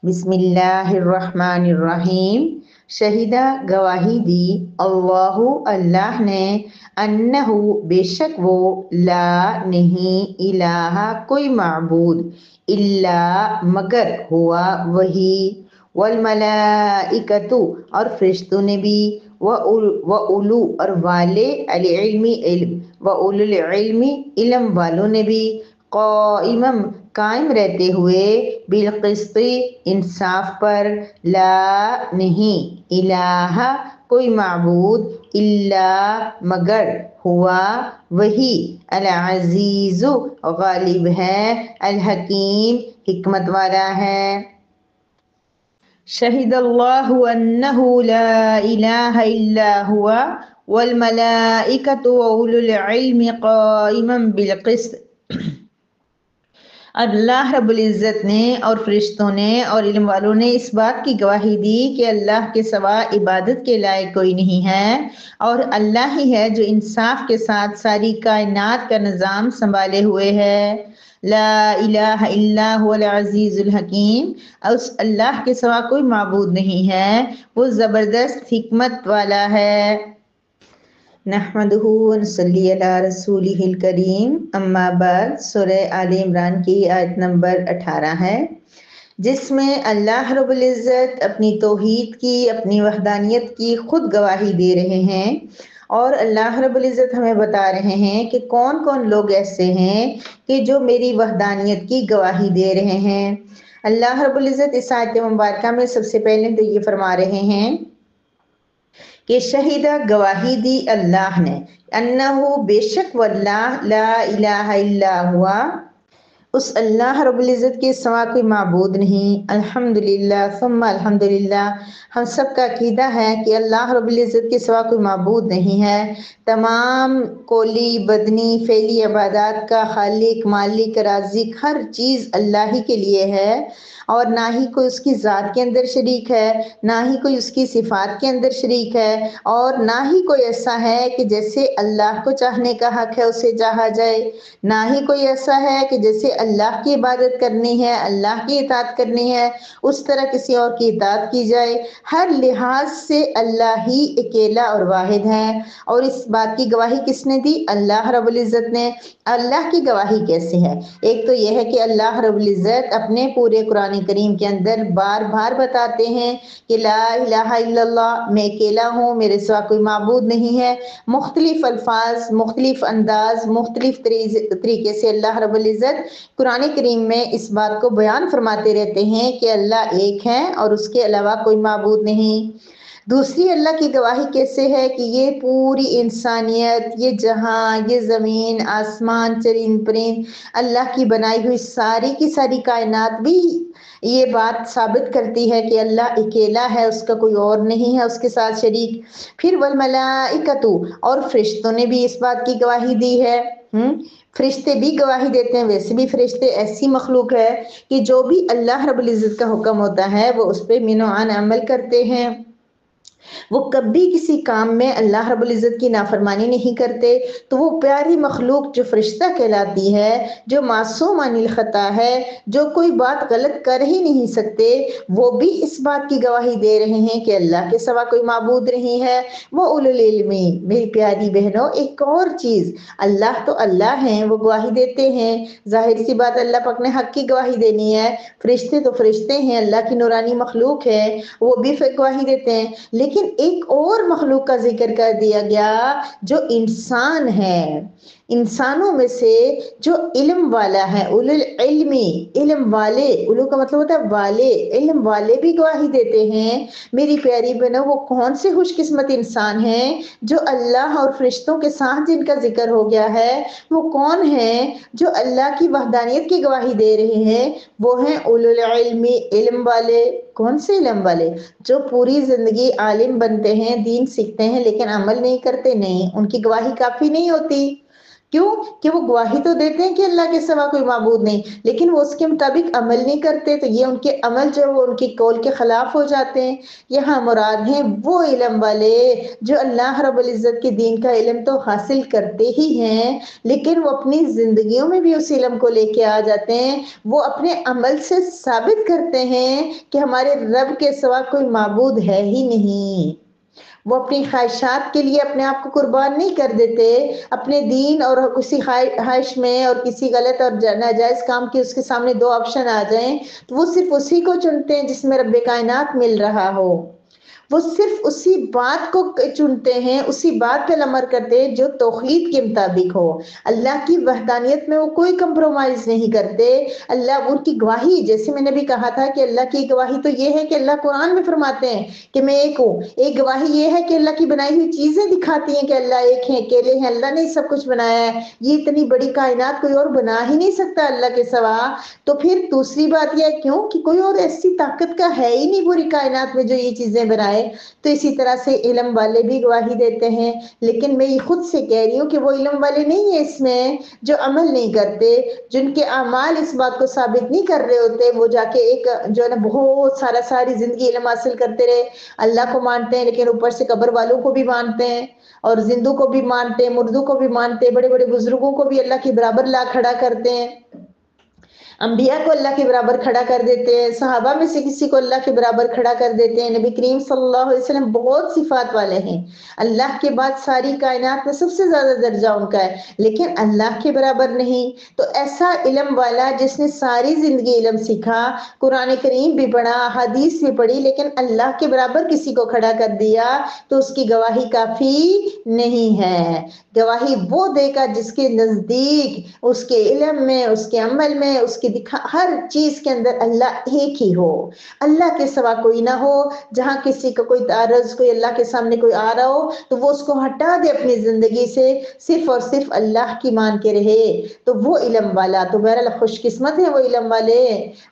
بسم اللہ الرحمن الرحیم۔ شہیدہ گواہی دی اللہ اللہ نے انہو بے شک وہ لا نہیں الہ کوئی معبود الا مگر ہوا وہی والملائکۃ اور فرشتوں نے بھی وَأُولُو اور والے العلم علم وَأُولُو العلم علم والوں نے بھی قائمم قائم رہتے ہوئے بالقسط انصاف پر لا نہیں الہ کوئی معبود الا مگر ہوا وہی العزیز غالب ہے الحکیم حکمت والا ہے۔ شہد اللہ انہ لا الہ الا ہوا والملائکۃ واولو العلم قائما بالقسط۔ اللہ رب العزت نے اور فرشتوں نے اور علم والوں نے اس بات کی گواہی دی کہ اللہ کے سوا عبادت کے لائق کوئی نہیں ہے اور اللہ ہی ہے جو انصاف کے ساتھ ساری کائنات کا نظام سنبھالے ہوئے ہے۔ لا الہ الا هو العزیز الحکیم، اس اللہ کے سوا کوئی معبود نہیں ہے، وہ زبردست حکمت والا ہے۔ نحمدہ ونصلی علی رسولہ الکریم، اما بعد۔ سورہ آل عمران کی آیت نمبر 18 ہے، جس میں اللہ رب العزت اپنی توحید کی، اپنی وحدانیت کی خود گواہی دے رہے ہیں، اور اللہ رب العزت ہمیں بتا رہے ہیں کہ کون کون لوگ ایسے ہیں کہ جو میری وحدانیت کی گواہی دے رہے ہیں۔ اللہ رب العزت اس آیت مبارکہ میں سب سے پہلے تو یہ فرما رہے ہیں کہ شہیدہ گواہی دی اللہ نے انہو بے شک واللہ لا الہ الا ہوا، اس اللہ رب العزت کے سوا کوئی معبود نہیں۔ الحمدللہ ثم الحمدللہ، ہم سب کا عقیدہ ہے کہ اللہ رب العزت کے سوا کوئی معبود نہیں ہے۔ تمام قولی بدنی فعلی عبادات کا خالق مالک رازق ہر چیز اللہ ہی کے لیے ہے، اور نہ ہی کوئی اس کی ذات کے اندر شریک ہے، نہ ہی کوئی اس کی صفات کے اندر شریک ہے، اور نہ ہی کوئی ایسا ہے کہ جیسے اللہ کو چاہنے کا حق ہے اسے چاہا جائے، نہ ہی کوئی ایسا ہے کہ جیسے اللہ کی عبادت کرنی ہے، اللہ کی اطاعت کرنی ہے، اس طرح کسی اور کی اطاعت کی جائے۔ ہر لحاظ سے اللہ ہی اکیلا اور واحد ہے، اور اس بات کی گواہی کس نے دی؟ اللہ رب العزت نے۔ اللہ کی گواہی کیسے ہے؟ ایک تو یہ ہے کہ اللہ رب العزت اپنے پورے قرآن کریم کے اندر بار بار بتاتے ہیں کہ لا الہ الا اللہ، میں اکیلا ہوں، میرے سوا کوئی معبود نہیں ہے۔ مختلف الفاظ، مختلف انداز، مختلف طریقے سے اللہ رب العزت قرآن کریم میں اس بات کو بیان فرماتے رہتے ہیں کہ اللہ ایک ہے اور اس کے علاوہ کوئی معبود نہیں۔ دوسری اللہ کی گواہی کیسے ہے کہ یہ پوری انسانیت، یہ جہاں، یہ زمین آسمان چرند پرند، اللہ کی بنائی ہوئی ساری کی ساری کائنات بھی یہ بات ثابت کرتی ہے کہ اللہ اکیلا ہے، اس کا کوئی اور نہیں ہے اس کے ساتھ شریک۔ پھر والملائکۃ، اور فرشتوں نے بھی اس بات کی گواہی دی ہے۔ فرشتے بھی گواہی دیتے ہیں، ویسے بھی فرشتے ایسی مخلوق ہے کہ جو بھی اللہ رب العزت کا حکم ہوتا ہے وہ اس پہ من و عن عمل کرتے ہیں، وہ کبھی کسی کام میں اللہ رب العزت کی نافرمانی نہیں کرتے۔ تو وہ پیاری مخلوق جو فرشتہ کہلاتی ہے، جو معصوم عن الخطا ہے، جو کوئی بات غلط کر ہی نہیں سکتے، وہ بھی اس بات کی گواہی دے رہے ہیں کہ اللہ کے سوا کوئی معبود نہیں ہے۔ وہ اولو العلم، میری پیاری بہنوں، ایک اور چیز، اللہ تو اللہ ہیں، وہ گواہی دیتے ہیں، ظاہر سی بات اللہ پاک نے حق کی گواہی دینی ہے۔ فرشتے تو فرشتے ہیں، اللہ کی نورانی مخلوق ہے، وہ بھی گواہی دیتے ہیں، لیکن ایک اور مخلوق کا ذکر کر دیا گیا جو انسان ہے۔ انسانوں میں سے جو علم والا ہے، اولو العلم، علم والے، اولو کا مطلب ہوتا ہے والے، علم والے بھی گواہی دیتے ہیں۔ میری پیاری بہنوں، وہ کون سے خوش قسمت انسان ہیں جو اللہ اور فرشتوں کے ساتھ جن کا ذکر ہو گیا ہے، وہ کون ہیں جو اللہ کی وحدانیت کی گواہی دے رہے ہیں؟ وہ ہیں اولو العلم، علم والے۔ کون سے علم والے؟ جو پوری زندگی عالم بنتے ہیں، دین سیکھتے ہیں، لیکن عمل نہیں کرتے، نہیں، ان کی گواہی کافی نہیں ہوتی۔ کیوں کہ وہ گواہی تو دیتے ہیں کہ اللہ کے سوا کوئی معبود نہیں، لیکن وہ اس کے مطابق عمل نہیں کرتے، تو یہ ان کے عمل جو وہ ان کی قول کے خلاف ہو جاتے ہیں۔ یہاں مراد ہیں وہ علم والے جو اللہ رب العزت کے دین کا علم تو حاصل کرتے ہی ہیں، لیکن وہ اپنی زندگیوں میں بھی اس علم کو لے کے آ جاتے ہیں، وہ اپنے عمل سے ثابت کرتے ہیں کہ ہمارے رب کے سوا کوئی معبود ہے ہی نہیں۔ وہ اپنی خواہشات کے لیے اپنے آپ کو قربان نہیں کر دیتے، اپنے دین اور کسی خواہش میں اور کسی غلط اور ناجائز کام کی اس کے سامنے دو آپشن آ جائیں تو وہ صرف اسی کو چنتے ہیں جس میں رب کائنات مل رہا ہو، وہ صرف اسی بات کو چنتے ہیں، اسی بات پہ عمل کرتے ہیں جو توحید کے مطابق ہو۔ اللہ کی وحدانیت میں وہ کوئی کمپرومائز نہیں کرتے۔ اللہ ان کی گواہی، جیسے میں نے بھی کہا تھا کہ اللہ کی گواہی تو یہ ہے کہ اللہ قرآن میں فرماتے ہیں کہ میں ایک ہوں۔ ایک گواہی یہ ہے کہ اللہ کی بنائی ہوئی چیزیں دکھاتی ہیں کہ اللہ ایک ہے، اکیلے ہیں، اللہ نے سب کچھ بنایا ہے، یہ اتنی بڑی کائنات کوئی اور بنا ہی نہیں سکتا اللہ کے سوا۔ تو پھر دوسری بات یہ ہے کیوں کہ کوئی اور ایسی طاقت کا ہے ہی نہیں پوری کائنات میں جو یہ چیزیں بنائے۔ تو اسی طرح سے علم والے بھی گواہی دیتے ہیں، لیکن میں یہ خود سے کہہ رہی ہوں کہ وہ علم والے نہیں ہیں اس میں جو عمل نہیں کرتے، جن کے اعمال اس بات کو ثابت نہیں کر رہے ہوتے، وہ جا کے ایک جو ہے نا بہت ساری زندگی علم حاصل کرتے رہے، اللہ کو مانتے ہیں لیکن اوپر سے قبر والوں کو بھی مانتے ہیں اور زندوں کو بھی مانتے ہیں، مردوں کو بھی مانتے ہیں، بڑے بڑے بزرگوں کو بھی اللہ کے برابر لا کھڑا کرتے ہیں، انبیاء کو اللہ کے برابر کھڑا کر دیتے ہیں، صحابہ میں سے کسی کو اللہ کے برابر کھڑا کر دیتے ہیں۔ نبی کریم صلی اللہ علیہ وسلم بہت صفات والے ہیں، اللہ کے بعد ساری کائنات میں سب سے زیادہ درجہ ان کا ہے، لیکن اللہ کے برابر نہیں۔ تو ایسا علم والا جس نے ساری زندگی علم سیکھا، قرآن کریم بھی پڑھا، حدیث بھی پڑھی، لیکن اللہ کے برابر کسی کو کھڑا کر دیا تو اس کی گواہی کافی نہیں ہے۔ گواہی وہ دے گا جس کے نزدیک، اس کے علم میں، اس کے عمل میں، اس کے ہر چیز کے اندر اللہ ایک ہی ہو، اللہ کے سوا کوئی نہ ہو۔ جہاں کسی کا کوئی تعارض، کوئی اللہ کے سامنے کوئی آ رہا ہو تو وہ اس کو ہٹا دے اپنی زندگی سے، صرف اور صرف اللہ کی مان کے رہے، تو وہ علم والا تو بہرحال خوش قسمت ہے۔ وہ علم والے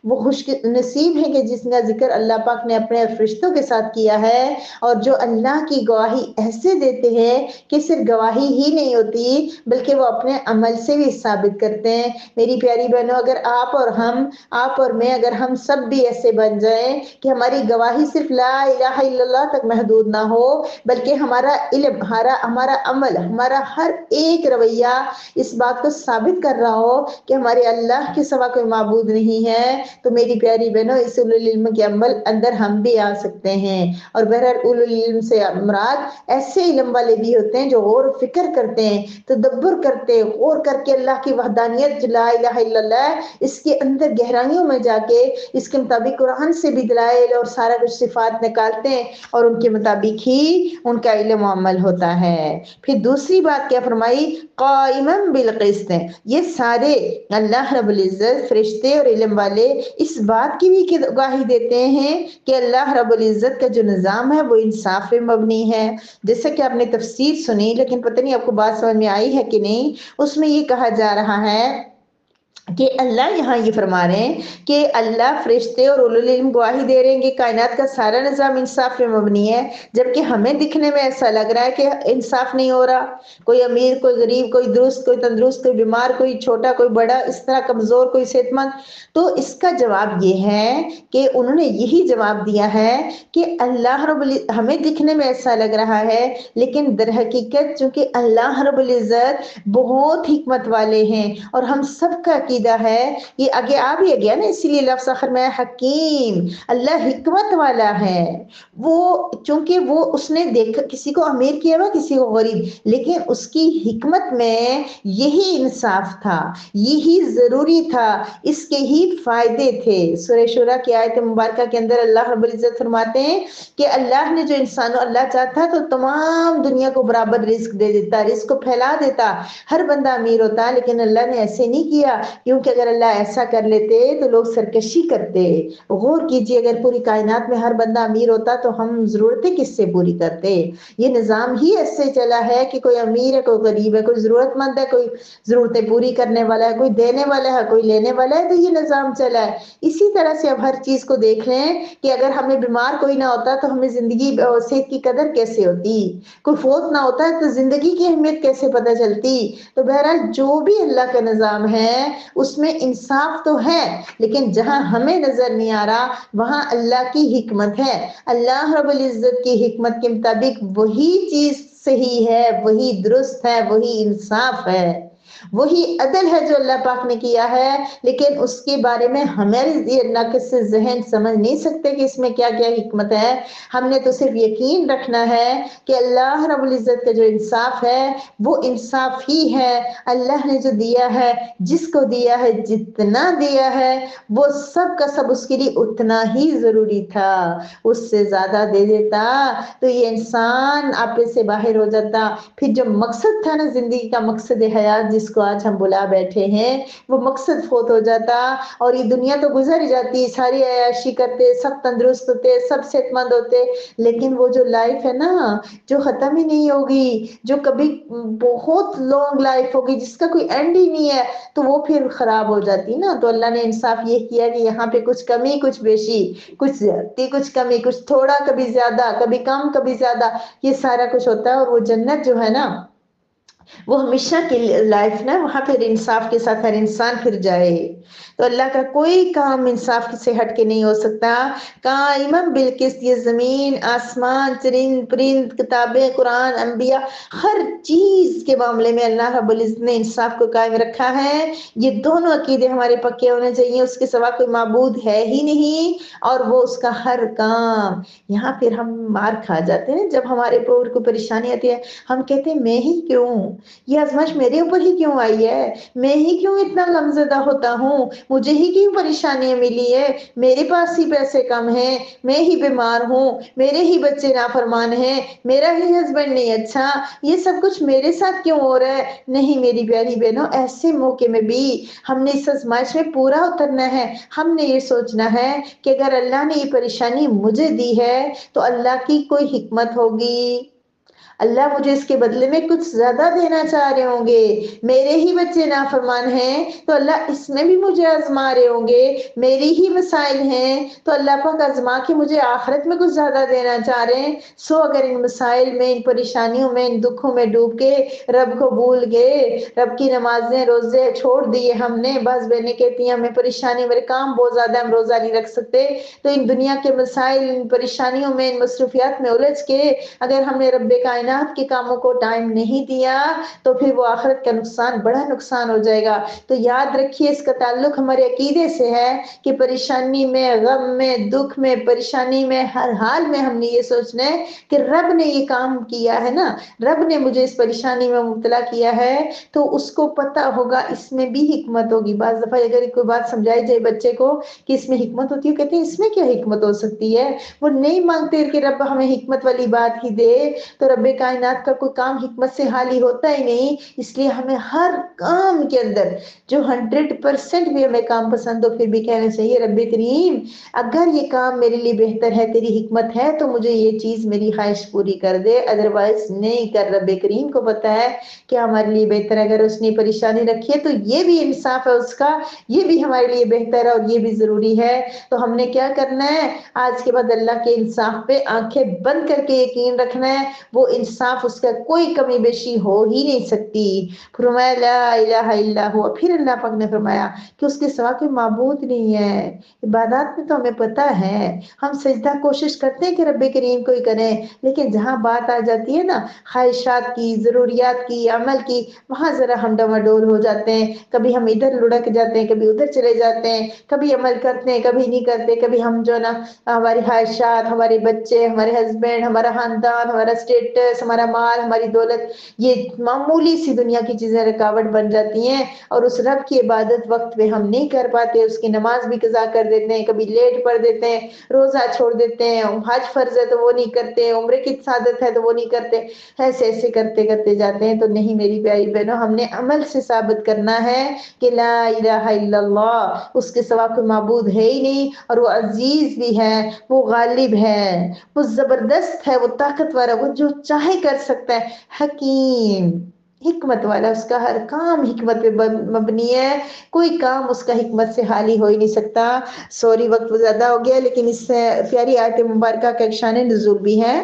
وہ خوش نصیب ہیں کہ جس کا ذکر اللہ پاک نے اپنے فرشتوں کے ساتھ کیا ہے، اور جو اللہ کی گواہی ایسے دیتے ہیں کہ صرف گواہی ہی نہیں ہوتی بلکہ وہ اپنے عمل سے بھی ثابت کرتے ہیں۔ میری پیاری بہنوں، اگر آپ اور میں اگر ہم سب بھی ایسے بن جائیں کہ ہماری گواہی صرف لا الہ الا اللہ تک محدود نہ ہو، بلکہ ہمارا علم، ہمارا عمل، ہمارا ہر ایک رویہ اس بات کو ثابت کر رہا ہو کہ ہمارے اللہ کے سوا کوئی معبود نہیں ہے، تو میری پیاری بہنوں اس اولو العلم کے عمل اندر ہم بھی آ سکتے ہیں۔ اور بہرحال اولو العلم سے مراد ایسے علم والے بھی ہوتے ہیں جو غور و فکر کرتے ہیں، تدبر کرتے ہیں، غور کر کے اللہ کی وحدانیت لا الہ الا اللہ اس کے اندر گہرائیوں میں جا کے اس کے مطابق قرآن سے بھی دلائل اور سارا کچھ صفات نکالتے ہیں اور ان کے مطابق ہی ان کا علم و عمل ہوتا ہے۔ پھر دوسری بات کیا فرمائی؟ قائما بالقسط۔ یہ سارے اللہ رب العزت، فرشتے اور علم والے اس بات کی بھی گواہی دیتے ہیں کہ اللہ رب العزت کا جو نظام ہے وہ انصاف پہ مبنی ہے۔ جیسا کہ آپ نے تفسیر سنی، لیکن پتہ نہیں آپ کو بات سمجھ میں آئی ہے کہ نہیں، اس میں یہ کہا جا رہا ہے کہ اللہ یہاں یہ فرما رہے ہیں کہ اللہ، فرشتے اور اولو العلم گواہی دے رہے ہیں کہ کائنات کا سارا نظام انصاف پہ مبنی ہے، جبکہ ہمیں دکھنے میں ایسا لگ رہا ہے کہ انصاف نہیں ہو رہا، کوئی امیر، کوئی غریب، کوئی درست، کوئی تندرست، کوئی بیمار، کوئی چھوٹا، کوئی بڑا، اس طرح کمزور، کوئی صحت مند۔ تو اس کا جواب یہ ہے کہ انہوں نے یہی جواب دیا ہے کہ اللہ رب العزت ہمیں دکھنے میں ایسا لگ رہا ہے، لیکن در حقیقت چونکہ اللہ رب العزت بہت حکمت والے ہیں، اور ہم سب کا عقیدہ ہے، یہ آگے آ بھی گیا نا، اسی لیے لفظ آخر میں حکیم، اللہ حکمت والا ہے۔ وہ چونکہ وہ اس نے دیکھا کسی کو امیر کیا ہوا، کسی کو غریب، لیکن اس کی حکمت میں یہی انصاف تھا، یہی ضروری تھا، اس کے ہی فائدے تھے۔ سورہ شورى کی آیت مبارکہ کے اندر اللہ رب العزت فرماتے ہیں کہ اللہ نے جو انسانوں، اللہ چاہتا تو تمام دنیا کو برابر رزق دے دیتا، رزق کو پھیلا دیتا، ہر بندہ امیر ہوتا، لیکن اللہ نے ایسے نہیں کیا کیونکہ اگر اللہ ایسا کر لیتے تو لوگ سرکشی کرتے. غور کیجیے اگر پوری کائنات میں ہر بندہ امیر ہوتا تو ہم ضرورتیں کس سے پوری کرتے. یہ نظام ہی ایسے چلا ہے کہ کوئی امیر ہے کوئی غریب ہے, کوئی ضرورت مند ہے کوئی ضرورتیں پوری کرنے والا ہے, کوئی دینے والا ہے کوئی لینے والا ہے, تو یہ نظام چلا ہے. اسی طرح سے اب ہر چیز کو دیکھ لیں کہ اگر ہمیں بیمار کوئی نہ ہوتا تو ہمیں زندگی صحت کی قدر کیسے ہوتی, کوئی فوت نہ ہوتا تو زندگی کی اہمیت کیسے پتہ چلتی. تو بہرحال جو بھی اللہ کا نظام ہے اس میں انصاف تو ہے, لیکن جہاں ہمیں نظر نہیں آ رہا وہاں اللہ کی حکمت ہے. اللہ رب العزت کی حکمت کے مطابق وہی چیز صحیح ہے, وہی درست ہے, وہی انصاف ہے, وہی عدل ہے جو اللہ پاک نے کیا ہے. لیکن اس کے بارے میں ہمارے ناقص ذہن سمجھ نہیں سکتے کہ اس میں کیا کیا حکمت ہے. ہم نے تو صرف یقین رکھنا ہے کہ اللہ رب العزت کا جو انصاف ہے وہ انصاف ہی ہے. اللہ نے جو دیا ہے, جس کو دیا ہے, جتنا دیا ہے, وہ سب کا سب اس کے لیے اتنا ہی ضروری تھا. اس سے زیادہ دے دیتا تو یہ انسان آپے سے باہر ہو جاتا. پھر جو مقصد تھا نا زندگی کا, مقصد حیات جس کو آج ہم بلا بیٹھے ہیں, وہ مقصد فوت ہو جاتا اور یہ دنیا تو گزر جاتی, ساری عیاشی کرتے, سب تندرست ہوتے, سب صحت مند ہوتے, لیکن وہ جو لائف ہے نا جو ختم ہی نہیں ہوگی, جو کبھی بہت لانگ لائف ہوگی جس کا کوئی اینڈ ہی نہیں ہے, تو وہ پھر خراب ہو جاتی نا. تو اللہ نے انصاف یہ کیا کہ یہاں پہ کچھ کمی کچھ بیشی, کچھ زیادتی کچھ کمی, کچھ تھوڑا کبھی زیادہ, کبھی کم کبھی زیادہ, یہ سارا کچھ ہوتا ہے. اور وہ جنت جو ہے نا وہ ہمیشہ کی لائف نا, وہاں پھر انصاف کے ساتھ ہر انسان پھر جائے. تو اللہ کا کوئی کام انصاف سے ہٹ کے نہیں ہو سکتا. قائما بالقسط, یہ زمین آسمان چرند پرند کتابیں قرآن انبیاء ہر چیز کے معاملے میں اللہ رب العزت نے انصاف کو قائم رکھا ہے. یہ دونوں عقیدے ہمارے پکے ہونے چاہیے, اس کے سوا کوئی معبود ہے ہی نہیں, اور وہ اس کا ہر کام. یہاں پھر ہم مار کھا جاتے ہیں جب ہمارے اوپر کوئی پریشانی آتی ہے, ہم کہتے ہیں میں ہی کیوں, یہ آزمائش میرے اوپر ہی کیوں آئی ہے, میں ہی کیوں اتنا غمزدہ ہوتا ہوں, مجھے ہی کیوں پریشانیاں ملی ہے, میرے پاس ہی پیسے کم ہیں, میں ہی بیمار ہوں, میرے ہی بچے نافرمان ہیں, میرا ہی ہسبینڈ نہیں اچھا, یہ سب کچھ میرے ساتھ کیوں ہو رہا ہے. نہیں میری پیاری بہنوں, ایسے موقع میں بھی ہم نے اس آزمائش میں پورا اترنا ہے. ہم نے یہ سوچنا ہے کہ اگر اللہ نے یہ پریشانی مجھے دی ہے تو اللہ کی کوئی حکمت ہوگی, اللہ مجھے اس کے بدلے میں کچھ زیادہ دینا چاہ رہے ہوں گے. میرے ہی بچے نافرمان ہیں تو اللہ اس میں بھی مجھے آزما رہے ہوں گے, میری ہی مسائل ہیں تو اللہ پاک آزما کے مجھے آخرت میں کچھ زیادہ دینا چاہ رہے ہیں. سو اگر ان مسائل میں, ان پریشانیوں میں, ان دکھوں میں ڈوب کے رب کو بھول گئے, رب کی نمازیں روزے چھوڑ دیے ہم نے, بس بہنیں کہتی ہیں ہمیں پریشانی, میرے کام بہت زیادہ, ہم روزہ نہیں رکھ سکتے, تو ان دنیا کے مسائل, ان پریشانیوں میں, ان مصروفیات میں الجھ کے اگر ہم نے رب کائنات کے کاموں کو ٹائم نہیں دیا تو پھر وہ آخرت کا نقصان, بڑا نقصان ہو جائے گا. تو یاد رکھیے اس کا تعلق ہمارے عقیدے سے ہے کہ پریشانی میں, غم میں, دکھ میں, پریشانی میں, ہر حال میں ہم نے یہ سوچنا ہے کہ رب نے یہ کام کیا ہے نا, رب نے مجھے اس پریشانی میں مبتلا کیا ہے تو اس کو پتا ہوگا اس میں بھی حکمت ہوگی. بعض دفعہ اگر کوئی بات سمجھائی جائے بچے کو کہ اس میں حکمت ہوتی ہے, کہتے ہیں اس میں کیا حکمت ہو سکتی ہے, وہ نہیں مانگتے کہ رب ہمیں حکمت والی بات ہی دے. تو رب کائنات کا کوئی کام حکمت سے حالی ہوتا ہی نہیں, اس لیے ہمیں ہر کام کے اندر جو 100% بھی ہمیں کام پسند ہو پھر بھی کہنا چاہیے رب کریم اگر یہ کام میرے لیے بہتر ہے, تیری حکمت ہے تو مجھے یہ چیز میری خواہش پوری کر دے, ادروائز نہیں کر. رب کریم کو پتا ہے کہ ہمارے لیے بہتر ہے, اگر اس نے پریشانی رکھی ہے تو یہ بھی انصاف ہے اس کا, یہ بھی ہمارے لیے بہتر ہے اور یہ بھی ضروری ہے. تو ہم نے کیا کرنا ہے, آج کے بعد اللہ کے انصاف پہ آنکھیں بند کر کے یقین رکھنا ہے, وہ انصاف اس کا کوئی کمی بیشی ہو ہی نہیں سکتی. فرمایا لا الہ الا ہوا, پھر اللہ پاک نے فرمایا کہ اس کے سوا کوئی معبود نہیں ہے. عبادات میں تو ہمیں پتا ہے, ہم سجدہ کوشش کرتے ہیں کہ رب کریم کو ہی کریں, لیکن جہاں بات آ جاتی ہے نا خواہشات کی, ضروریات کی, عمل کی, وہاں ذرا ہم ڈواڈول ہو جاتے ہیں. کبھی ہم ادھر لڑک جاتے ہیں, کبھی ادھر چلے جاتے ہیں, کبھی عمل کرتے ہیں کبھی نہیں کرتے, کبھی ہم جو نا ہماری خواہشات, ہمارے بچے, ہمارے ہسبینڈ, ہمارا خاندان, ہمارا اسٹیٹس, پیس, ہمارا مال, ہماری دولت, یہ معمولی سی دنیا کی چیزیں رکاوٹ بن جاتی ہیں, اور اس رب کی عبادت وقت پہ ہم نہیں کر پاتے, اس کی نماز بھی قضا کر دیتے ہیں, کبھی لیٹ پڑھ دیتے ہیں, روزہ چھوڑ دیتے ہیں, حج فرض ہے تو وہ نہیں کرتے, عمرے کی سعادت ہے تو وہ نہیں کرتے, ایسے ایسے کرتے کرتے جاتے ہیں. تو نہیں میری پیاری بہنوں, ہم نے عمل سے ثابت کرنا ہے کہ لا الہ الا اللہ, اس کے سوا کوئی معبود ہے ہی نہیں, اور وہ عزیز بھی ہے, وہ غالب ہے, وہ زبردست ہے, وہ طاقتور ہے, وہ جو چاہے کر سکتا ہے, حکیم حکمت والا, اس کا ہر کام حکمت پہ مبنی ہے, کوئی کام اس کا حکمت سے حالی ہو ہی نہیں سکتا. سوری وقت زیادہ ہو گیا, لیکن اس سے پیاری آیت مبارکہ کا ایک شان نزول بھی ہے.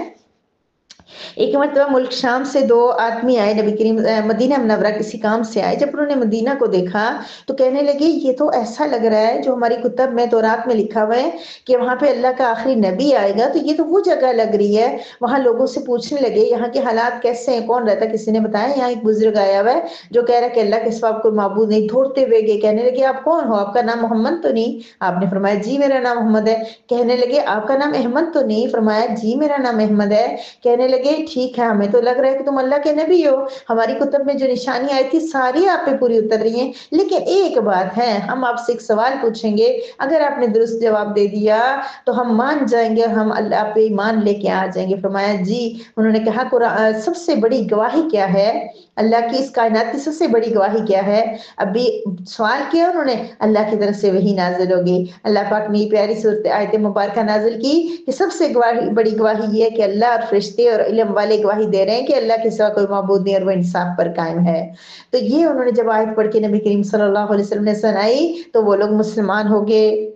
ایک مرتبہ ملک شام سے دو آدمی آئے نبی کریم مدینہ منورہ کسی کام سے آئے. جب انہوں نے مدینہ کو دیکھا تو کہنے لگے یہ تو ایسا لگ رہا ہے جو ہماری کتب میں تورات میں لکھا ہوا ہے کہ وہاں پہ اللہ کا آخری نبی آئے گا, تو یہ تو وہ جگہ لگ رہی ہے. وہاں لوگوں سے پوچھنے لگے یہاں کے حالات کیسے ہیں, کون رہتا ہے, کسی نے بتایا یہاں ایک بزرگ آیا ہوا ہے جو کہہ رہا ہے کہ اللہ کے سوا کوئی معبود نہیں. دوڑتے ہوئے گئے, کہنے لگے آپ کون ہو, آپ کا نام محمد تو نہیں؟ آپ نے فرمایا جی میرا نام محمد ہے. کہنے لگے آپ کا نام احمد تو نہیں؟ فرمایا جی میرا نام احمد ہے. کہنے لگے ٹھیک ہے, ہمیں تو لگ رہا ہے کہ تم اللہ کے نبی ہو, ہماری کتب میں جو نشانی آئی تھی ساری آپ پہ پوری اتر رہی ہیں, لیکن ایک بات ہے, ہم آپ سے ایک سوال پوچھیں گے, اگر آپ نے درست جواب دے دیا تو ہم مان جائیں گے اور ہم اللہ پہ ایمان لے کے آ جائیں گے. فرمایا جی. انہوں نے کہا قرآن سب سے بڑی گواہی کیا ہے, اللہ کی اس کائنات کی سب سے بڑی گواہی کیا ہے؟ ابھی سوال کیا انہوں نے, اللہ کی طرف سے وہی نازل ہوگی. اللہ پاک نے پیاری صورت آیت مبارکہ نازل کی کہ سب سے بڑی گواہی یہ ہے کہ اللہ اور فرشتے اور علم والے گواہی دے رہے ہیں کہ اللہ کے سوا کوئی معبود نہیں اور وہ انصاف پر قائم ہے. تو یہ انہوں نے جب آیت پڑھ کے نبی کریم صلی اللہ علیہ وسلم نے سنائی تو وہ لوگ مسلمان ہو گئے.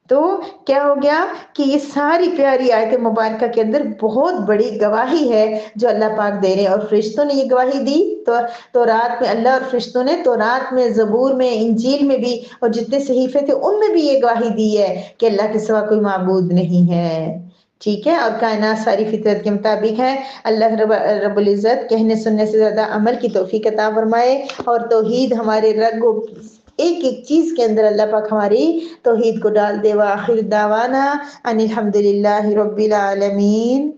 تو کیا ہو گیا کہ یہ ساری پیاری آیت مبارکہ کے اندر بہت بڑی گواہی ہے جو اللہ پاک دے رہے ہیں, اور فرشتوں نے یہ گواہی دی. تو رات میں اللہ اور فرشتوں نے تو رات میں, زبور میں, انجیل میں بھی, اور جتنے صحیفے تھے ان میں بھی یہ گواہی دی ہے کہ اللہ کے سوا کوئی معبود نہیں ہے. ٹھیک ہے, اور کائنات ساری فطرت کے مطابق ہے. اللہ رب العزت کہنے سننے سے زیادہ عمل کی توفیق عطا فرمائے, اور توحید ہمارے رگ و ایک ایک چیز کے اندر اللہ پاک ہماری توحید کو ڈال دے. وآخر دعوانا ان الحمد للہ رب العالمین.